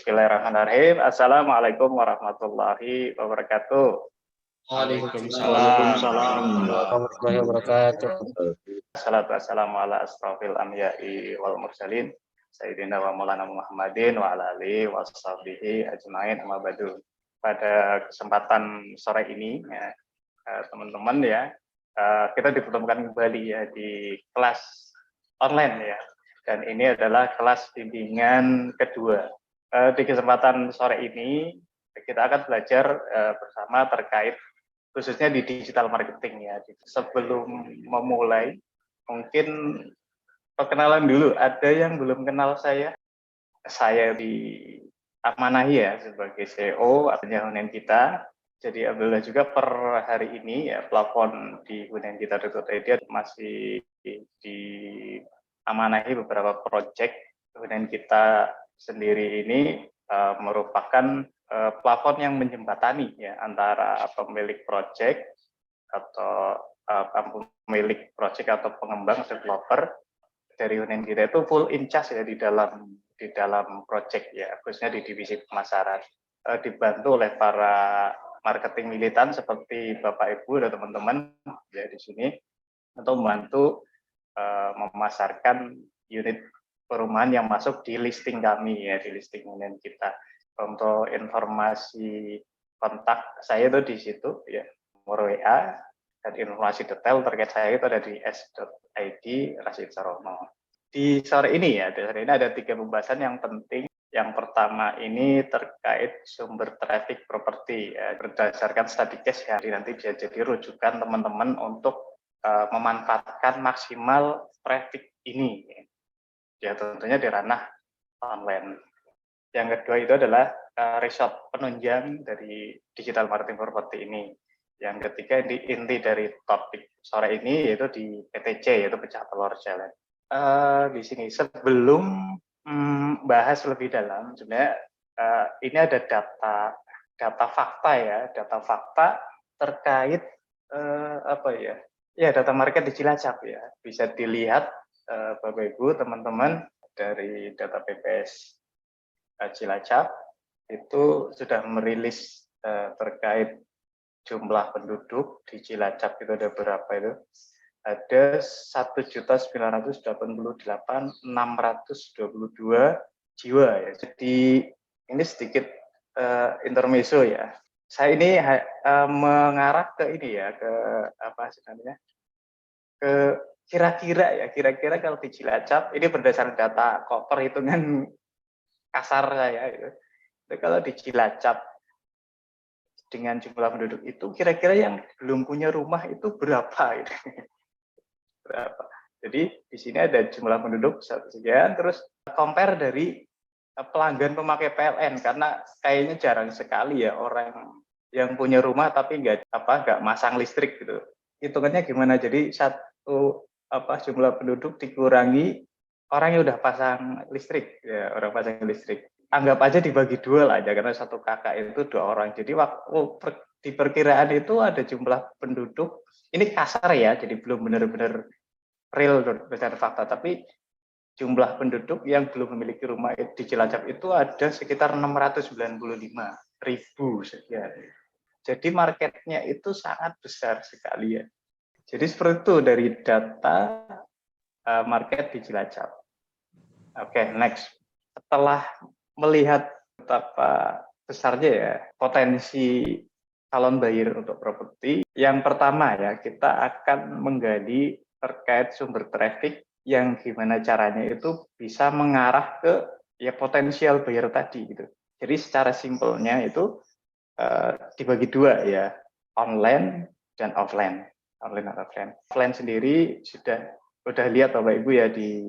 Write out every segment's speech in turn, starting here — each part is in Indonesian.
Bismillahirrahmanirrahim. Assalamualaikum warahmatullahi wabarakatuh. Waalaikumsalam warahmatullahi wabarakatuh. Assalatu wassalamu ala asrofil anbiya'i wal mursalin Sayyidina wa maulana Muhammadin wa ala alihi wa sahbihi ajmain amma ba'du. Pada kesempatan sore ini ya, teman-teman ya, kita dipertemukan kembali ya di kelas online ya. Dan ini adalah kelas bimbingan kedua. Di kesempatan sore ini kita akan belajar bersama terkait khususnya di digital marketing ya. Sebelum memulai, mungkin perkenalan dulu. Ada yang belum kenal saya? Saya diamanahi ya sebagai CEO artinya hunian kita. Jadi alhamdulillah juga per hari ini ya plafon di huniankita.id masih diamanahi beberapa proyek hunian kita sendiri ini merupakan plafon yang menjembatani ya antara pemilik proyek atau pemilik proyek atau pengembang developer dari hunian kita itu full in charge ya di dalam proyek ya, khususnya di divisi pemasaran, dibantu oleh para marketing militan seperti Bapak Ibu dan teman-teman ya di sini untuk membantu memasarkan unit perumahan yang masuk di listing kami ya, di listing hunian kita. Untuk informasi kontak saya itu di situ ya, nomor WA dan informasi detail terkait saya itu ada di s.id Rasyid Sarono. Di sore ini ya, di sore ini ada 3 pembahasan yang penting. Yang pertama ini terkait sumber traffic properti ya, berdasarkan study case ya, nanti bisa jadi rujukan teman-teman untuk memanfaatkan maksimal traffic ini ya, tentunya di ranah online. Yang kedua itu adalah result penunjang dari digital marketing property ini. Yang ketiga inti dari topik sore ini yaitu di PTC, yaitu pecah telur challenge. Di sini sebelum bahas lebih dalam, sebenarnya ini ada data fakta ya, data fakta terkait data market di Cilacap ya. Bisa dilihat Bapak Ibu teman-teman dari data BPS Cilacap itu sudah merilis terkait jumlah penduduk di Cilacap itu ada berapa itu? Ada 1.988.622 jiwa ya. Jadi ini sedikit intermezzo ya. Saya ini mengarah ke ini ya, ke apa sebenarnya? Ke kira-kira kalau di Cilacap ini berdasarkan data kok perhitungan kasar saya itu kalau di Cilacap dengan jumlah penduduk itu kira-kira yang belum punya rumah itu berapa gitu. Berapa. Jadi di sini ada jumlah penduduk sekian, terus compare dari pelanggan pemakai PLN karena kayaknya jarang sekali ya orang yang punya rumah tapi nggak masang listrik gitu. Hitungannya gimana? Jadi jumlah penduduk dikurangi orang yang udah pasang listrik ya, orang pasang listrik. Anggap aja dibagi 2 lah aja karena satu kakak itu 2 orang. Jadi waktu di perkiraan itu ada jumlah penduduk, ini kasar ya, jadi belum benar-benar real berdasarkan fakta, tapi jumlah penduduk yang belum memiliki rumah di Cilacap itu ada sekitar 695.000 sekian. Jadi marketnya itu sangat besar sekali ya. Jadi seperti itu dari data market di Cilacap. Oke, next. Setelah melihat betapa besarnya ya potensi calon buyer untuk properti, yang pertama ya kita akan menggali terkait sumber traffic yang gimana caranya itu bisa mengarah ke ya potensial buyer tadi gitu. Jadi secara simpelnya itu dibagi 2 ya, online dan offline. Online dan offline. Offline sendiri sudah lihat Bapak Ibu ya di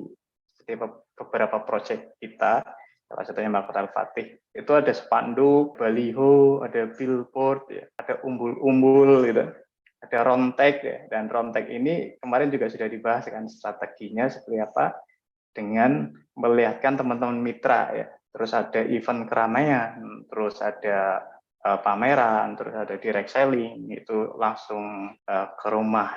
beberapa proyek kita, salah satunya Makot Al-Fatih, itu ada spanduk, baliho, ada billboard, ya, ada umbul-umbul gitu, ada rontek ya, dan rontek ini kemarin juga sudah dibahas kan strateginya seperti apa dengan melihatkan teman-teman mitra ya, terus ada event keramaian, terus ada pameran, terus ada direct selling, itu langsung ke rumah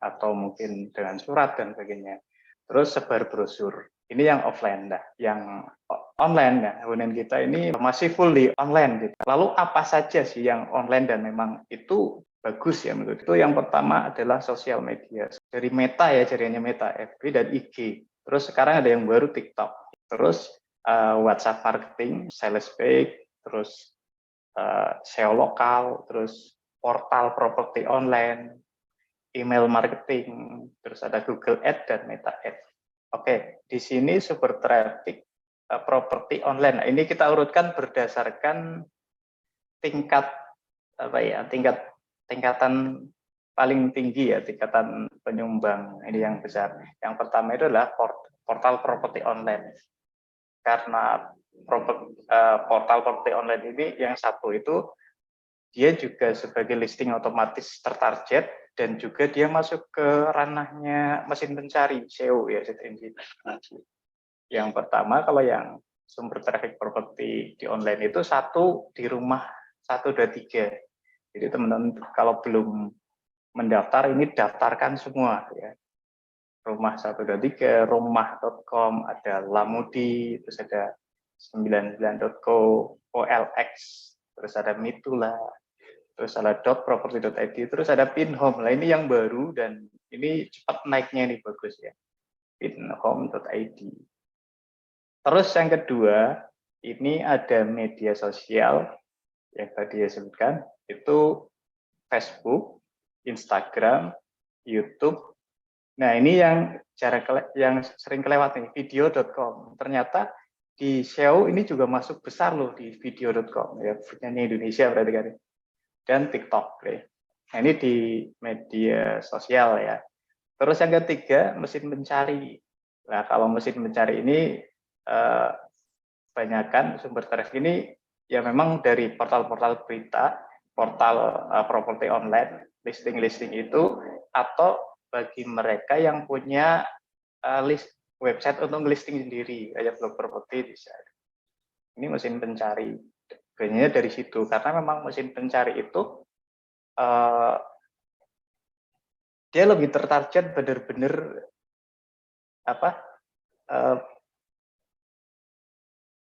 atau mungkin dengan surat dan sebagainya. Terus sebar brosur. Ini yang offline. Nah, yang online ya, hunian kita ini masih fully online gitu. Lalu apa saja sih yang online dan memang itu bagus ya menurut itu? Yang pertama adalah sosial media. Dari Meta ya, jaringannya Meta, FB dan IG. Terus sekarang ada yang baru TikTok. Terus WhatsApp marketing, sales page, terus SEO lokal, terus portal properti online, email marketing, terus ada Google Ads dan Meta Ads. Oke, di sini sumber traffic properti online. Nah, ini kita urutkan berdasarkan tingkat apa ya, tingkatan paling tinggi ya, tingkatan penyumbang ini yang besar. Yang pertama itu adalah portal properti online. Karena portal properti online ini yang satu itu dia juga sebagai listing otomatis tertarget dan juga dia masuk ke ranahnya mesin pencari SEO ya, search engine. Yang pertama kalau yang sumber traffic properti di online itu satu di rumah 123. Jadi teman-teman kalau belum mendaftar ini daftarkan semua ya. Rumah 123, rumah.com, ada Lamudi, terus ada 99.co, OLX, terus ada Mitula, terus ada .property.id, terus ada Pinhome. Nah ini yang baru dan ini cepat naiknya nih, bagus ya. Pinhome.id. Terus yang kedua, ini ada media sosial yang tadi saya sebutkan, itu Facebook, Instagram, YouTube. Nah ini yang sering kelewat nih, video.com. Ternyata di SEO ini juga masuk besar loh di video.com ya, punyanya Indonesia berarti kan. Dan TikTok. Ya. Nah ini di media sosial ya. Terus yang ketiga mesin pencari. Nah kalau mesin pencari ini banyakkan sumber traffic ini ya memang dari portal-portal berita, portal properti online, listing-listing itu, atau bagi mereka yang punya website untuk listing sendiri, kayak blog properti bisa. Ini mesin pencari. Biasanya dari situ, karena memang mesin pencari itu dia lebih tertarget benar-benar apa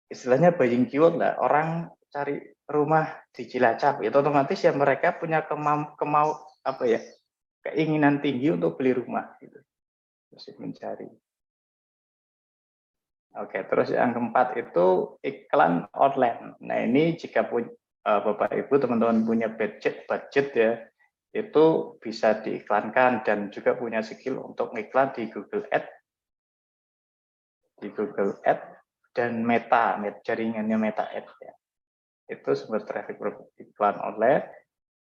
istilahnya buying keyword lah, orang cari rumah di Cilacap itu otomatis ya mereka punya keinginan tinggi untuk beli rumah gitu. Masih mencari. Oke, terus yang keempat itu iklan online. Nah ini jika Bapak Ibu teman-teman punya budget ya, itu bisa diiklankan dan juga punya skill untuk iklan di Google Ads dan Meta jaringannya Meta Ads ya. Itu sumber traffic iklan online.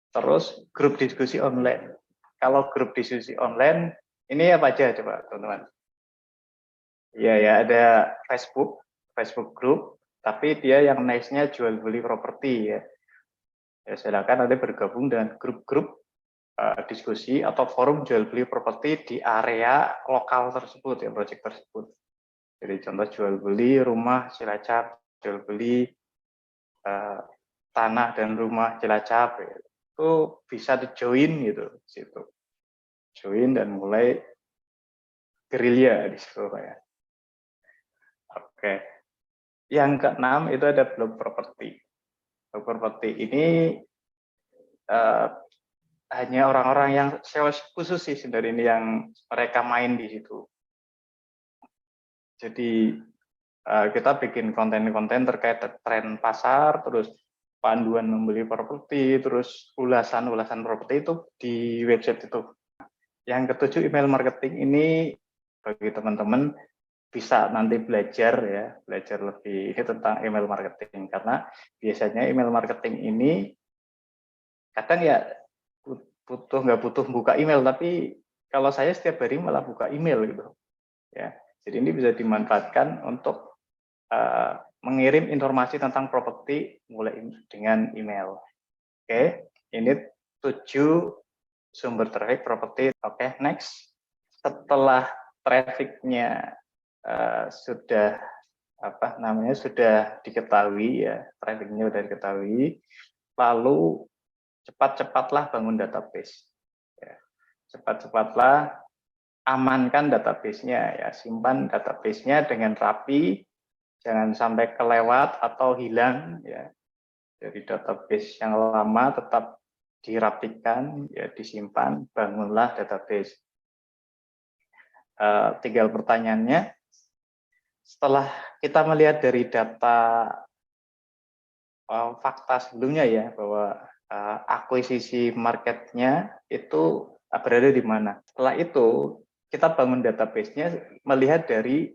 Terus grup diskusi online. Kalau grup diskusi online ini apa aja coba teman-teman? Iya ya, ada Facebook group, tapi dia yang niche-nya jual beli properti ya. Ya silakan nanti bergabung dengan grup-grup diskusi atau forum jual beli properti di area lokal tersebut ya, proyek tersebut. Jadi contoh jual beli rumah Cilacap, jual beli tanah dan rumah Cilacap ya. Itu bisa di-join gitu situ. Join dan mulai gerilya di situ ya. Oke. Yang keenam itu ada blog properti. Blog properti ini hanya orang-orang yang SEO khusus sih dari ini yang mereka main di situ. Jadi kita bikin konten-konten terkait tren pasar, terus panduan membeli properti, terus ulasan-ulasan properti itu di website itu. Yang ketujuh email marketing ini bagi teman-teman bisa nanti belajar lebih ini tentang email marketing karena biasanya email marketing ini kadang ya nggak butuh buka email, tapi kalau saya setiap hari malah buka email gitu ya. Jadi ini bisa dimanfaatkan untuk mengirim informasi tentang properti mulai dengan email. Oke, ini 7 sumber traffic properti. Oke, next. Setelah trafficnya sudah sudah diketahui ya, trafficnya sudah diketahui, lalu cepat-cepatlah bangun database. Ya. Cepat-cepatlah amankan database-nya ya, simpan database-nya dengan rapi, jangan sampai kelewat atau hilang ya. Dari database yang lama tetap dirapikan ya, disimpan, bangunlah database. Tinggal pertanyaannya, setelah kita melihat dari data fakta sebelumnya ya, bahwa akuisisi marketnya itu berada di mana. Setelah itu kita bangun database-nya melihat dari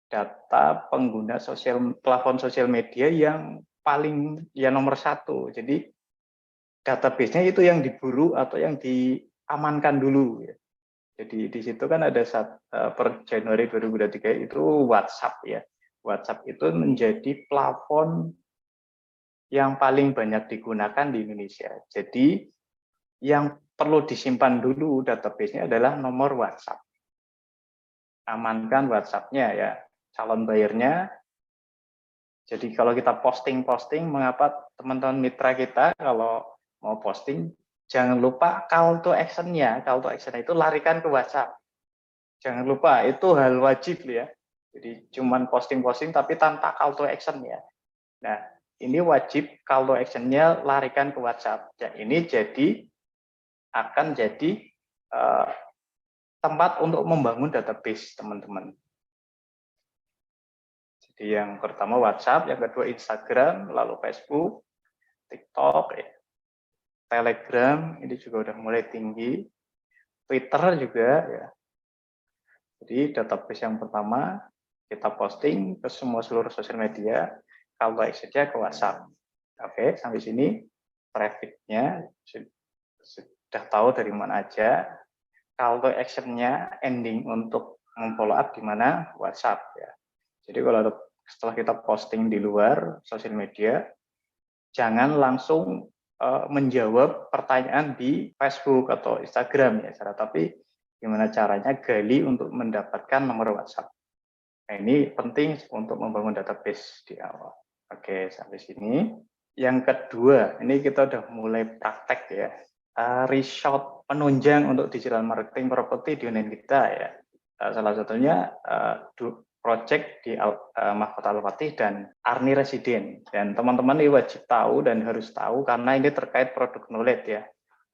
data pengguna platform sosial media yang paling nomor satu. Jadi database-nya itu yang diburu atau yang diamankan dulu ya. Jadi di situ kan ada per Januari 2023 itu WhatsApp ya. WhatsApp itu menjadi plafon yang paling banyak digunakan di Indonesia. Jadi yang perlu disimpan dulu database-nya adalah nomor WhatsApp. Amankan WhatsApp-nya ya, calon bayarnya. Jadi kalau kita posting, mengapa teman-teman mitra kita kalau mau posting, jangan lupa call to action-nya. Call to action itu larikan ke WhatsApp. Jangan lupa, itu hal wajib ya. Jadi cuman posting-posting tapi tanpa call to action ya. Nah, ini wajib call to action-nya larikan ke WhatsApp. Ya, ini akan jadi tempat untuk membangun database teman-teman. Jadi yang pertama WhatsApp, yang kedua Instagram, lalu Facebook, TikTok, ya. Telegram ini juga udah mulai tinggi, Twitter juga ya. Jadi database yang pertama kita posting ke seluruh sosial media, kalau saja ke WhatsApp. Oke, sampai sini trafficnya sudah tahu dari mana aja. Call to action-nya ending untuk memfollow up di mana WhatsApp ya. Jadi kalau setelah kita posting di luar sosial media, jangan langsung menjawab pertanyaan di Facebook atau Instagram ya, tapi gimana caranya gali untuk mendapatkan nomor WhatsApp. Nah, ini penting untuk membangun database di awal. Oke, sampai sini. Yang kedua, ini kita udah mulai praktek ya. Reshoot penunjang untuk digital marketing properti di online kita ya. Salah satunya project di Mahkota Al-Fatih dan Arni Residen. Dan teman-teman ini wajib tahu dan harus tahu karena ini terkait produk knowledge ya.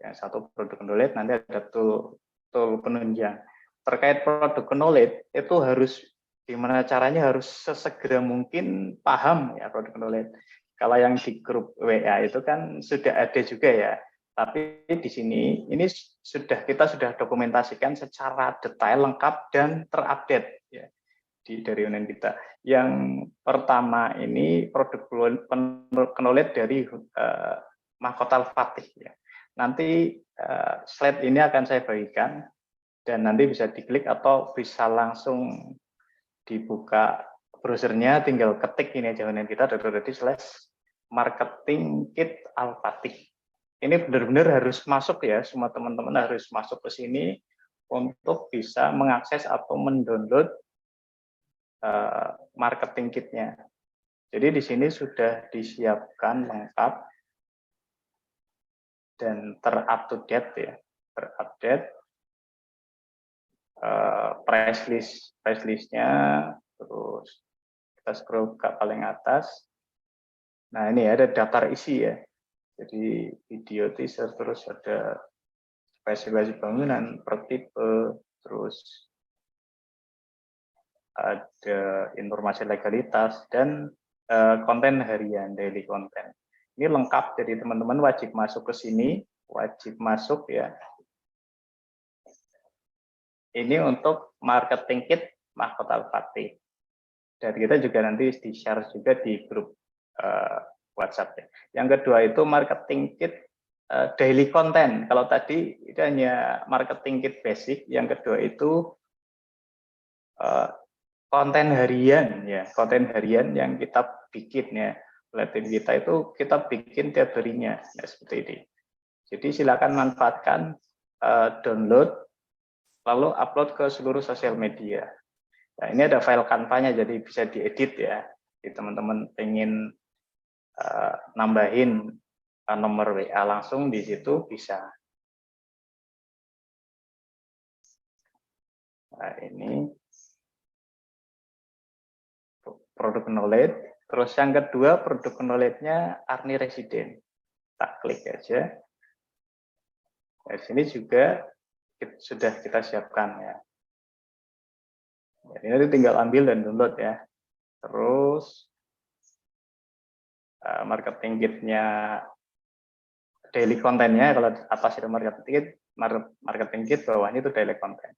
Yang satu produk knowledge nanti ada tool penunjang. Terkait produk knowledge itu harus gimana caranya harus sesegera mungkin paham ya produk knowledge. Kalau yang di grup WA itu kan sudah ada juga ya. Tapi di sini ini kita sudah dokumentasikan secara detail, lengkap dan terupdate ya dari online kita. Yang pertama ini produk knowledge dari Mahkota Al-Fatih ya. Nanti slide ini akan saya bagikan dan nanti bisa diklik atau bisa langsung dibuka browsernya, tinggal ketik ini aja online kita www.marketing kit Al-Fatih. Ini benar-benar harus masuk ya, semua teman-teman harus masuk ke sini untuk bisa mengakses atau mendownload marketing kitnya. Jadi di sini sudah disiapkan lengkap dan ter-up-to-date ya, terupdate price list-nya, terus kita scroll ke paling atas. Nah ini ada daftar isi ya. Jadi video teaser, terus ada spesifikasi bangunan per tipe, terus ada informasi legalitas dan konten harian, daily content. Ini lengkap, jadi teman-teman wajib masuk ke sini, wajib masuk ya. Ini untuk marketing kit Mahkota Al-Fatih. Dan kita juga nanti di-share juga di grup WhatsApp. Yang kedua itu marketing kit daily content. Kalau tadi itu hanya marketing kit basic, yang kedua itu konten harian ya, konten harian yang kita bikin ya. Pelatihan kita itu kita bikin tiap harinya ya, seperti ini. Jadi silakan manfaatkan, download, lalu upload ke seluruh sosial media. Nah, ini ada file Canva-nya, jadi bisa diedit ya. Jadi teman-teman pengen nambahin nomor WA langsung di situ bisa. Nah, ini produk knowledge. Terus yang kedua produk knowledge-nya Arni Resident. Tak klik aja. Di sini juga sudah kita siapkan ya. Jadi nanti tinggal ambil dan download ya. Terus marketing kit-nya daily content-nya, kalau atas itu marketing kit, bawahnya itu daily content.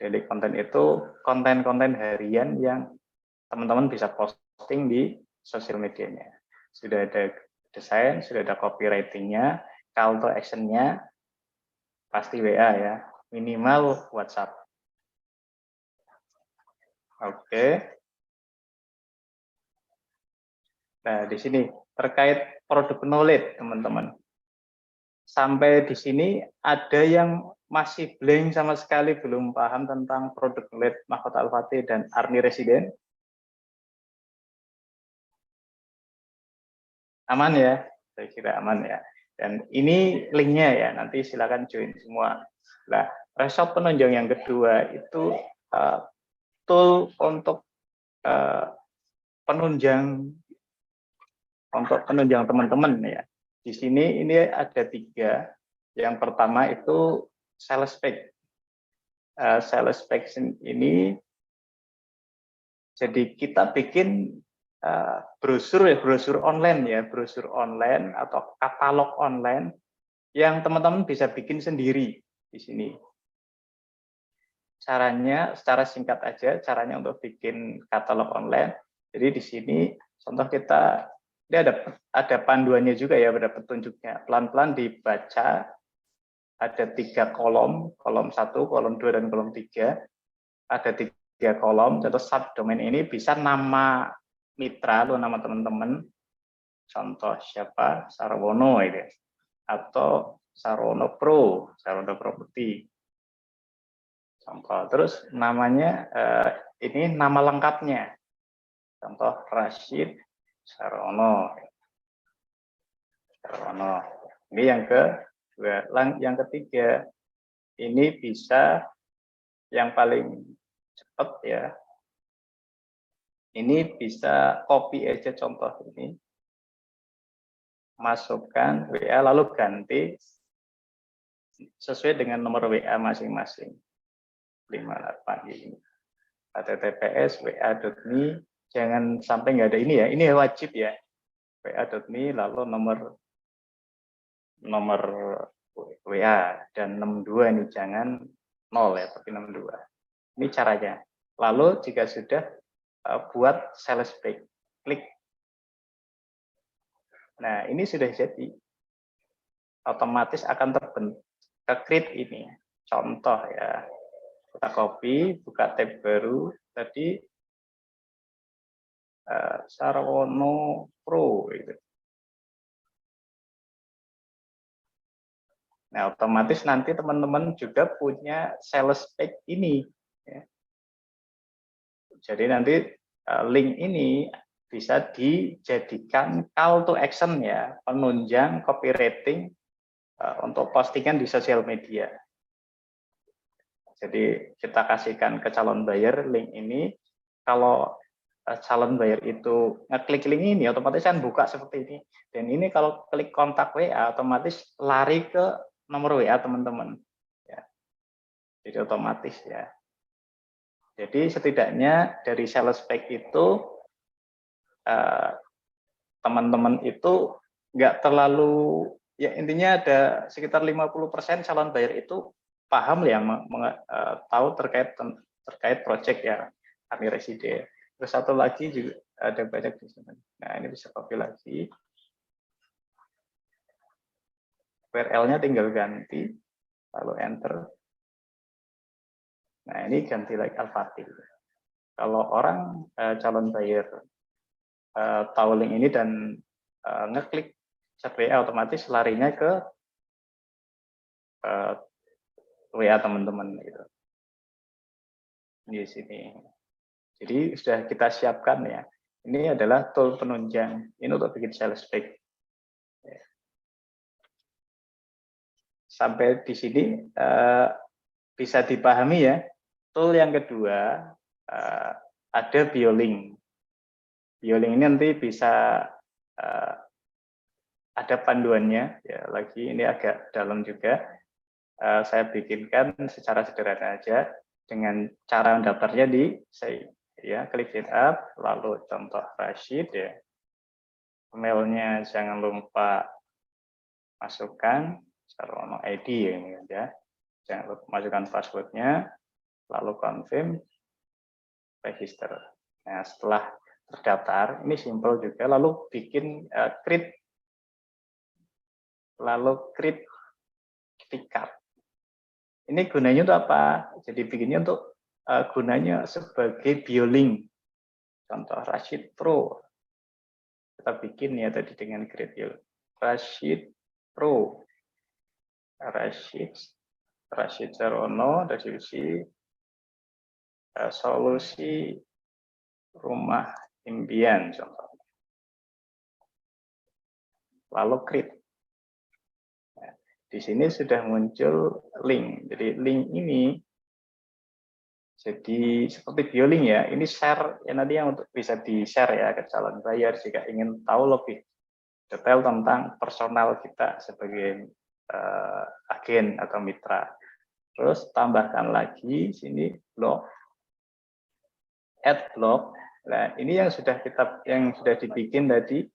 Daily content itu konten-konten harian yang teman-teman bisa posting di sosial medianya. Sudah ada desain, sudah ada copywriting-nya, call to action-nya, pasti WA ya, minimal WhatsApp. Oke. Nah, di sini terkait produk knowledge, teman-teman. Sampai di sini ada yang masih blank sama sekali, belum paham tentang produk knowledge Mahkota Al-Fatih dan Arni Resident. Aman ya? Saya kira aman ya. Dan ini linknya ya, nanti silakan join semua. Nah, result penunjang yang kedua itu tool untuk penunjang teman-teman ya. Di sini ini ada 3. Yang pertama itu sales page. Sales page ini jadi kita bikin brosur online atau katalog online yang teman-teman bisa bikin sendiri di sini. Caranya secara singkat aja, caranya untuk bikin katalog online. Jadi di sini contoh kita, ini ada panduannya juga ya, ada petunjuknya. Pelan-pelan dibaca, ada 3 kolom 1, kolom 2, dan kolom 3. Ada 3 kolom, contoh subdomain ini bisa nama mitra atau nama teman-teman. Contoh siapa? Sarwono itu. Atau Sarwono Pro, Sarwono Property. Contoh, terus namanya ini nama lengkapnya. Contoh Rashid Sarwono. Ini yang kedua. Yang ketiga, ini bisa yang paling cepat ya. Ini bisa copy aja contoh ini. Masukkan WA lalu ganti sesuai dengan nomor WA masing-masing. 58 ini. https wa.me, jangan sampai nggak ada ini ya. Ini wajib ya. wa.me lalu nomor WA dan 62 ini jangan 0 ya, tapi 62. Ini caranya. Lalu jika sudah buat sales page, klik. Nah, ini sudah jadi. Otomatis akan terbentuk ke create ini. Contoh ya. Kita copy, buka tab baru. Tadi Sarwono Pro gitu. Nah, otomatis nanti teman-teman juga punya sales page ini. Ya. Jadi nanti link ini bisa dijadikan call to action ya, penunjang copywriting untuk postingan di sosial media. Jadi kita kasihkan ke calon buyer link ini. Kalau calon buyer itu ngeklik link ini, otomatis kan buka seperti ini. Dan ini kalau klik kontak WA, otomatis lari ke nomor WA teman-teman. Ya. Jadi otomatis ya. Jadi setidaknya dari sales page itu teman-teman itu nggak terlalu, ya intinya ada sekitar 50% calon buyer itu paham ya, tahu terkait project ya Arni Resident. Terus satu lagi juga ada banyak di sini. Nah, ini bisa copy lagi. URL-nya tinggal ganti, lalu enter. Nah, ini ganti like Al-Fatih. Kalau orang calon buyer tahu link ini dan ngeklik chat WA, otomatis larinya ke WA teman-teman gitu. Di sini. Jadi sudah kita siapkan ya. Ini adalah tool penunjang. Ini untuk bikin sales page. Sampai di sini bisa dipahami ya. tool yang kedua ada BioLink. BioLink ini nanti bisa ada panduannya ya, lagi ini agak dalam juga. Saya bikinkan secara sederhana aja dengan cara mendaftarnya di saya ya, klik it up, lalu contoh Rashid ya. Emailnya jangan lupa masukkan Sarwono ID ya, ini ya. Jangan lupa masukkan passwordnya, lalu confirm, register. Nah, setelah terdaftar, ini simple juga, lalu bikin create, lalu create card. Ini gunanya untuk apa? Jadi bikinnya untuk gunanya sebagai BioLink. Contoh Rashid Pro. Kita bikin ya tadi dengan create BioLink. Rashid Pro. Rashid Sarono dari solusi rumah impian contohnya. Lalu create. Nah, di sini sudah muncul link. Jadi link ini jadi seperti BioLink ya. Ini share ya, nanti yang untuk bisa di-share ya ke calon buyer jika ingin tahu lebih detail tentang personal kita sebagai agen atau mitra. Terus tambahkan lagi sini blog, add blog. Nah, ini yang sudah dibikin tadi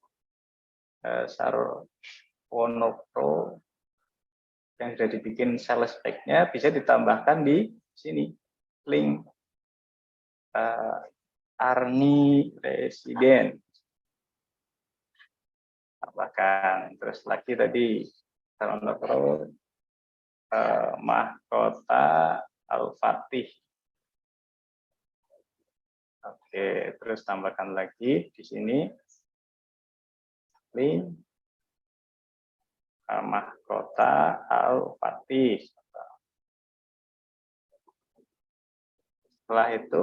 Sarwono Pro yang sudah dibikin sales pack-nya bisa ditambahkan di sini link Arni Residen. Tambahkan terus lagi tadi Sarwono Pro mahkota Al-Fatih. Oke, terus tambahkan lagi di sini link mahkota Al-Fatih. Setelah itu,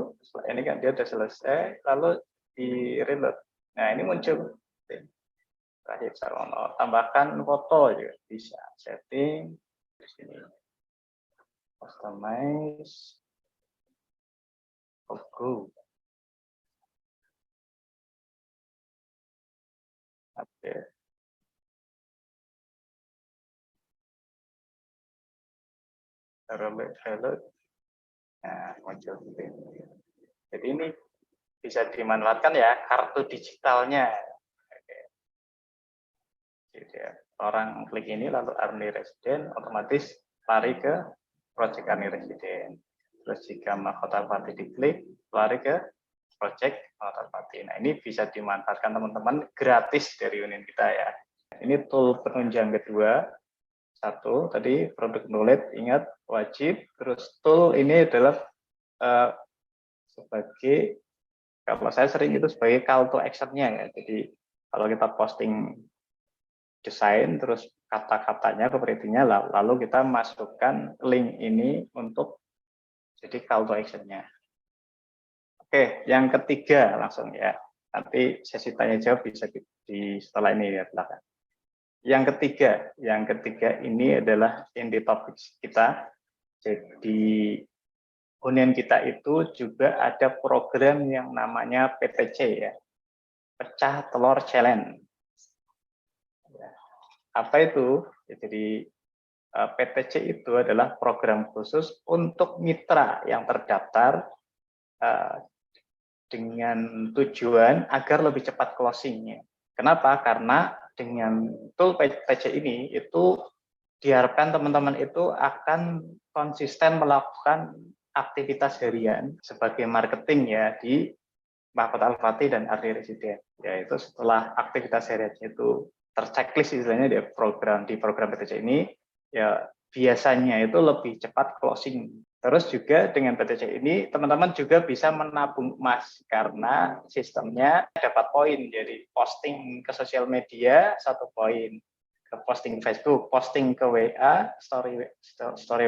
ini kan dia sudah selesai, lalu di reload. Nah, ini muncul Rashid Sarwono. Tambahkan foto juga bisa. Setting di sini. Customize logo. Oke. Reload. Nah, muncul. Jadi ini bisa dimanfaatkan ya kartu digitalnya. Oke. Jadi orang klik ini lalu Arni Residen otomatis lari ke project Arni Residen. Terus jika mahkota Fatih diklik lari ke project mahkota Fatih. Nah, ini bisa dimanfaatkan teman-teman gratis dari unit kita ya. Ini tool penunjang kedua. Satu tadi produk knowledge, ingat wajib. Terus tool ini adalah sebagai, kalau saya sering itu sebagai call to action-nya ya. Jadi kalau kita posting desain terus kata-katanya kepritinya lalu kita masukkan link ini untuk jadi call to action-nya. Oke, yang ketiga langsung ya. Nanti sesi tanya jawab bisa di setelah ini ya belakang. Yang ketiga ini adalah inti topik kita. Jadi hunian kita itu juga ada program yang namanya PTC ya, pecah telur challenge. Apa itu? Jadi PTC itu adalah program khusus untuk mitra yang terdaftar dengan tujuan agar lebih cepat closingnya. Kenapa? Karena dengan tool PTC ini itu diharapkan teman-teman itu akan konsisten melakukan aktivitas harian sebagai marketing ya di Mahkota Al-Fatih dan Arni Residen. Yaitu setelah aktivitas harian itu terchecklist istilahnya di program PTC ini, ya biasanya itu lebih cepat closing. Terus juga dengan PTC ini teman-teman juga bisa menabung emas karena sistemnya dapat poin. Jadi posting ke sosial media 1 poin, ke posting Facebook, posting ke WA, story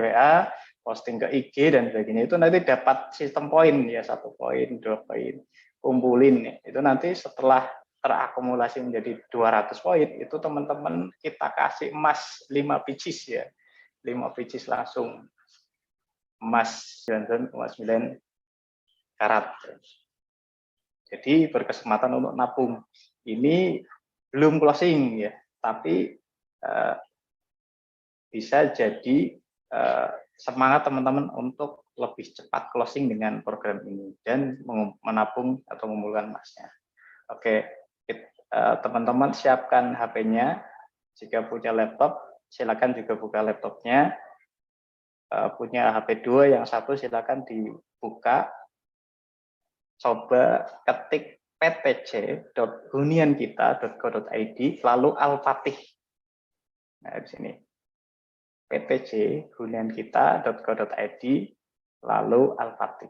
WA, posting ke IG dan sebagainya itu nanti dapat sistem poin ya 1 poin, 2 poin. Kumpulin itu nanti setelah terakumulasi menjadi 200 poin itu teman-teman kita kasih emas 5 pieces ya. 5 pieces langsung. emas 99,9 karat. Jadi berkesempatan untuk nabung. Ini belum closing ya, tapi bisa jadi semangat teman-teman untuk lebih cepat closing dengan program ini dan menabung atau mengumpulkan emasnya. Oke, teman-teman siapkan HP-nya. Jika punya laptop, silakan juga buka laptopnya. Punya HP 2, yang satu silakan dibuka. Coba ketik ptc.huniankita.co.id lalu Al-Fatih. Nah, di sini. ptc.huniankita.co.id lalu Al-Fatih.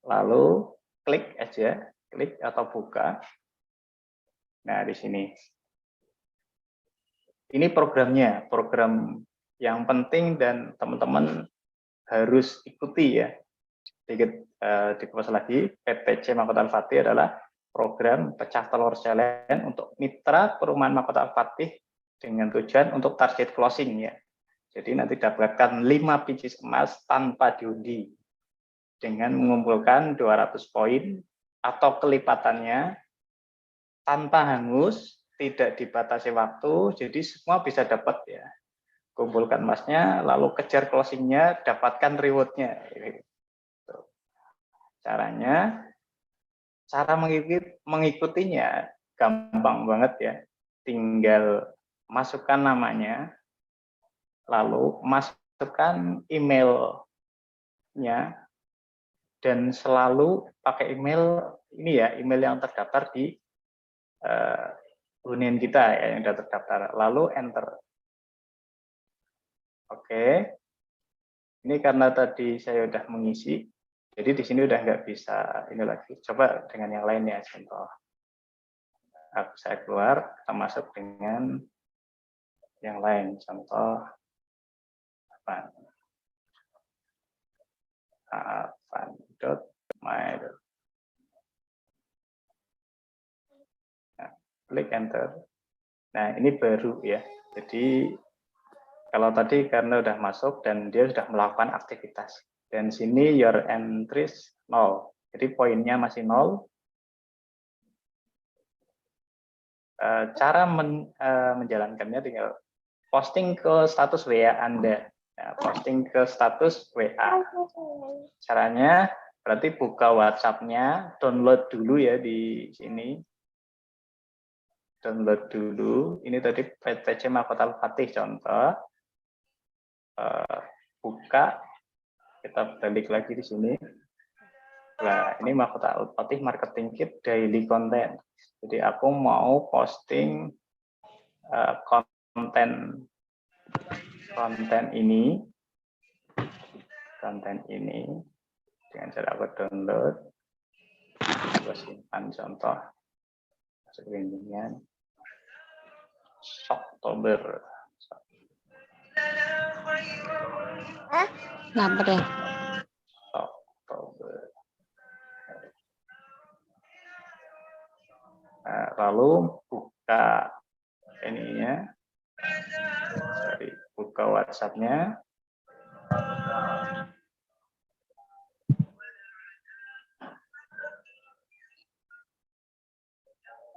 Lalu klik aja, klik atau buka. Nah, di sini. Ini programnya, program yang penting dan teman-teman harus ikuti ya. Sedikit dikupas lagi, PTC Mahkota Al-Fatih adalah program pecah telur sekalian untuk mitra perumahan Mahkota Al-Fatih dengan tujuan untuk target closing ya. Jadi nanti dapatkan 5 biji emas tanpa diundi dengan mengumpulkan 200 poin atau kelipatannya tanpa hangus, tidak dibatasi waktu, jadi semua bisa dapat ya. Kumpulkan emasnya, lalu kejar closingnya, dapatkan rewardnya. Caranya, cara mengikutinya gampang banget ya. Tinggal masukkan namanya, lalu masukkan emailnya, dan selalu pakai email ini ya, email yang terdaftar di hunian kita ya, yang sudah terdaftar. Lalu enter. Oke. Ini karena tadi saya sudah mengisi, jadi di sini udah nggak bisa ini lagi. Coba dengan yang lain ya, contoh. Saya keluar, kita masuk dengan yang lain. Contoh apa? Avan.my. Nah, klik enter. Nah, ini baru ya. Jadi kalau tadi karena udah masuk dan dia sudah melakukan aktivitas. Dan sini your entries 0. Jadi poinnya masih 0. Cara menjalankannya tinggal posting ke status WA Anda. Nah, posting ke status WA. Caranya berarti buka WhatsApp-nya, download dulu ya di sini. Download dulu. Ini tadi PTC Mahkota Al-Fatih contoh. Buka, kita balik lagi di sini. Nah, ini Mahkota Al-Fatih Marketing Kit Daily Content. Jadi aku mau posting konten ini dengan cara aku download, aku simpan contoh screeningan Oktober. Oktober. Nah, lalu buka ininya, buka WhatsApp-nya.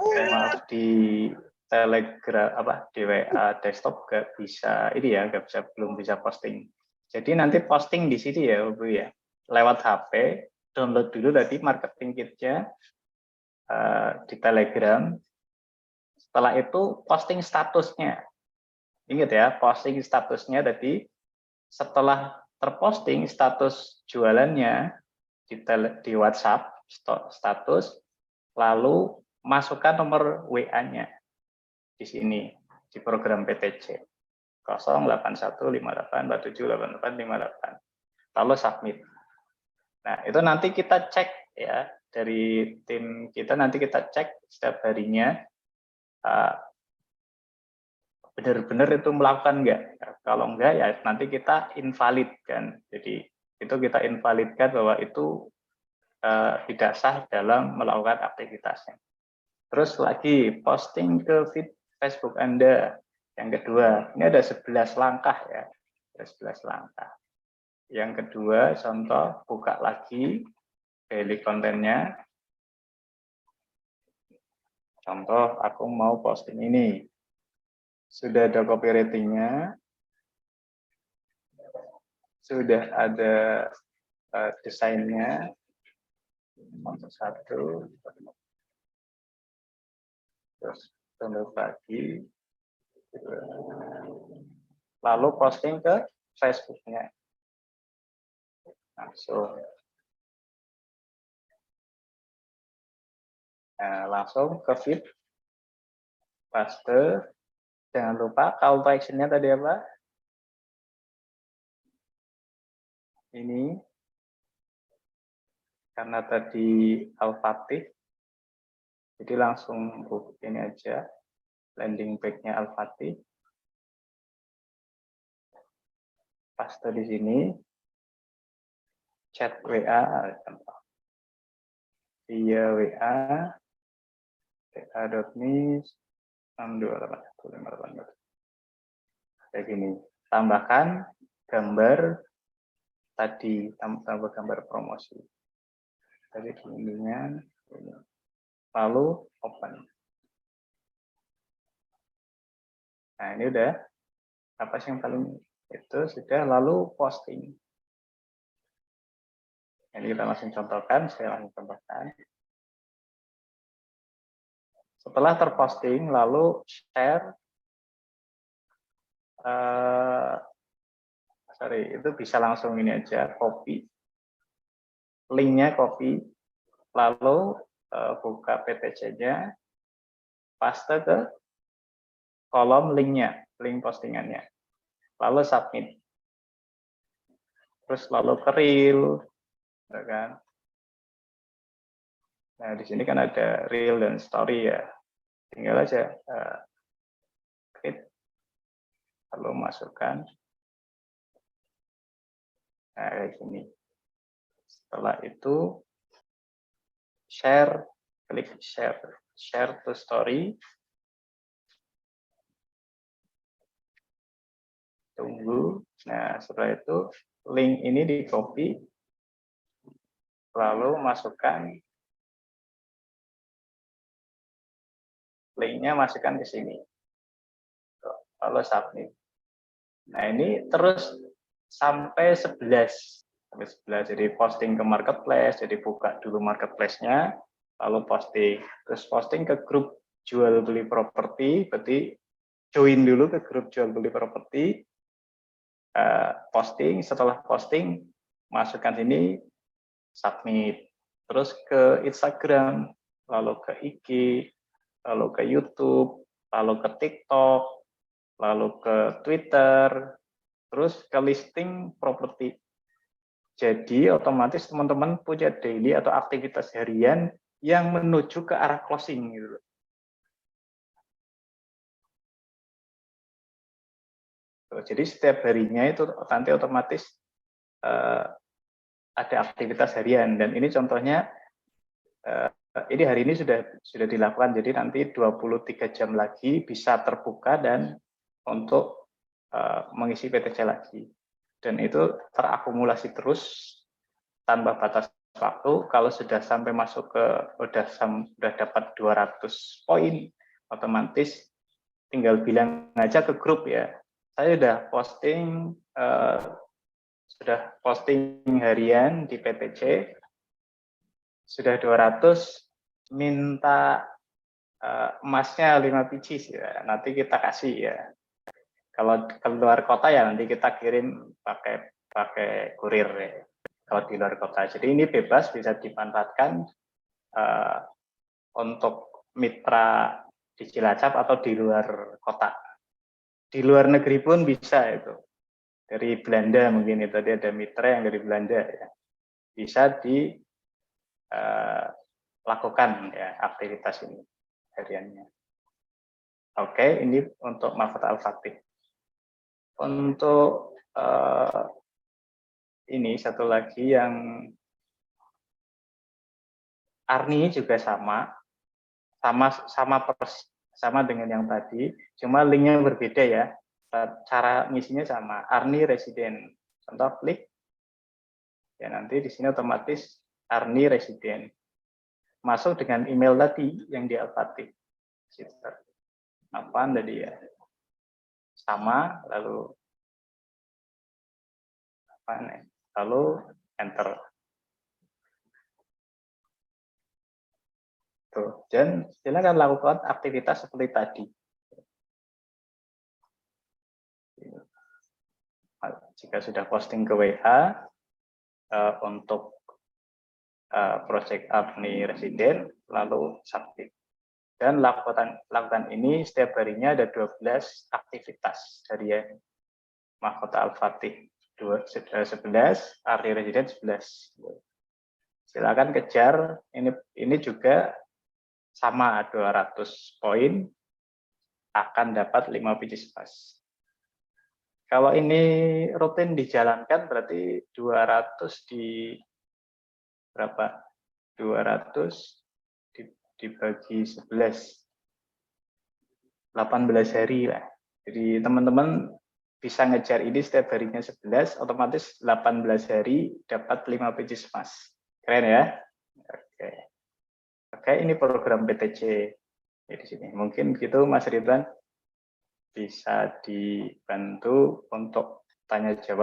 Maaf, di Telegram di WA desktop nggak bisa ini ya, belum bisa posting. Jadi nanti posting di sini ya Bu ya, lewat HP, download dulu tadi marketing kitnya di Telegram. Setelah itu posting statusnya. Ingat ya, posting statusnya tadi setelah terposting status jualannya di WhatsApp status, lalu masukkan nomor WA-nya di sini di program PTC 081584785858, lalu submit. Nah, itu nanti kita cek ya, dari tim kita nanti kita cek setiap harinya benar-benar itu melakukan enggak. Kalau enggak ya nanti kita invalid kan. Jadi itu kita invalidkan bahwa itu tidak sah dalam melakukan aktivitasnya. Terus lagi posting ke feed Facebook Anda. Yang kedua, ini ada 11 langkah ya. 11 langkah. Yang kedua, contoh buka lagi daily kontennya. Contoh, aku mau posting ini. Sudah ada copywriting-nya, sudah ada desainnya, satu, terus download lagi, lalu posting ke Facebook-nya. Langsung ke feed, paste. Jangan lupa call to action-nya tadi apa? Ini karena tadi Al-Fatih, jadi langsung ini aja landing page-nya Al-Fatih. Paste di sini, chat WA, contoh. Via WA, wa.me 6281588. Kayak gini. Tambahkan gambar tadi, tambah gambar promosi. Tadi bimbingan, lalu open. Nah, ini udah apa sih yang paling itu sudah, lalu posting. Ini kita langsung contohkan, saya langsung contohkan. Setelah terposting, lalu share. Itu bisa langsung ini aja, copy. Linknya copy, lalu buka PPC-nya, paste ke kolom linknya, link postingannya. Lalu submit. Terus lalu ke reel, ya kan? Nah, di sini kan ada reel dan story ya. Tinggal aja create, lalu masukkan. Nah, kayak gini. Setelah itu share, klik share to story. Tunggu. Nah, setelah itu link ini di copy, lalu masukkan linknya, masukkan ke sini, lalu submit. Nah, ini terus sampai 11. Jadi posting ke marketplace, jadi buka dulu marketplace-nya, lalu posting, terus posting ke grup jual beli properti, berarti join dulu ke grup jual beli properti, posting, setelah posting masukkan sini, submit, terus ke Instagram, lalu ke IG, lalu ke YouTube, lalu ke TikTok, lalu ke Twitter, terus ke listing properti. Jadi otomatis teman-teman punya daily atau aktivitas harian yang menuju ke arah closing gitu. Jadi setiap harinya itu nanti otomatis ada aktivitas harian, dan ini contohnya ini hari ini sudah dilakukan, jadi nanti 23 jam lagi bisa terbuka dan untuk mengisi PTC lagi, dan itu terakumulasi terus tanpa batas waktu. Kalau sudah sampai masuk ke sudah dapat 200 poin, otomatis tinggal bilang aja ke grup ya, saya sudah posting harian di PPC, sudah 200, minta emasnya 5 biji ya, nanti kita kasih ya. Kalau keluar kota ya nanti kita kirim pakai kurir ya, kalau di luar kota. Jadi ini bebas, bisa dimanfaatkan untuk mitra di Cilacap atau di luar kota. Di luar negeri pun bisa itu. Dari Belanda mungkin itu, tadi ada mitra yang dari Belanda ya. Bisa dilakukan ya aktivitas ini hariannya. Oke, ini untuk Mahfud Al-Fatih. Untuk ini satu lagi yang Arni juga sama dengan yang tadi, cuma linknya berbeda ya. cara ngisinya sama, Arni Resident. Contoh klik, ya nanti di sini otomatis Arni Resident. Masuk dengan email tadi yang di Al-Fatih. Apa tadi ya? Sama, lalu enter. Tuh, dan silakan lakukan aktivitas seperti tadi. Jika sudah posting ke WH untuk project Arni Resident, lalu submit. Dan lakukan ini setiap harinya ada 12 aktivitas dari Mahkota Al-Fatih. 11, Arni Resident 11. Silakan kejar, ini juga sama 200 poin, akan dapat 5 biji spas. Kalau ini rutin dijalankan berarti 200 di berapa? 200 dibagi 11. 18 hari lah. Jadi teman-teman bisa ngejar ini setiap harinya 11, otomatis 18 hari dapat 5 biji spas. Keren ya? Oke, ini program PTC di sini. Mungkin gitu Mas Ridwan bisa dibantu untuk tanya jawab.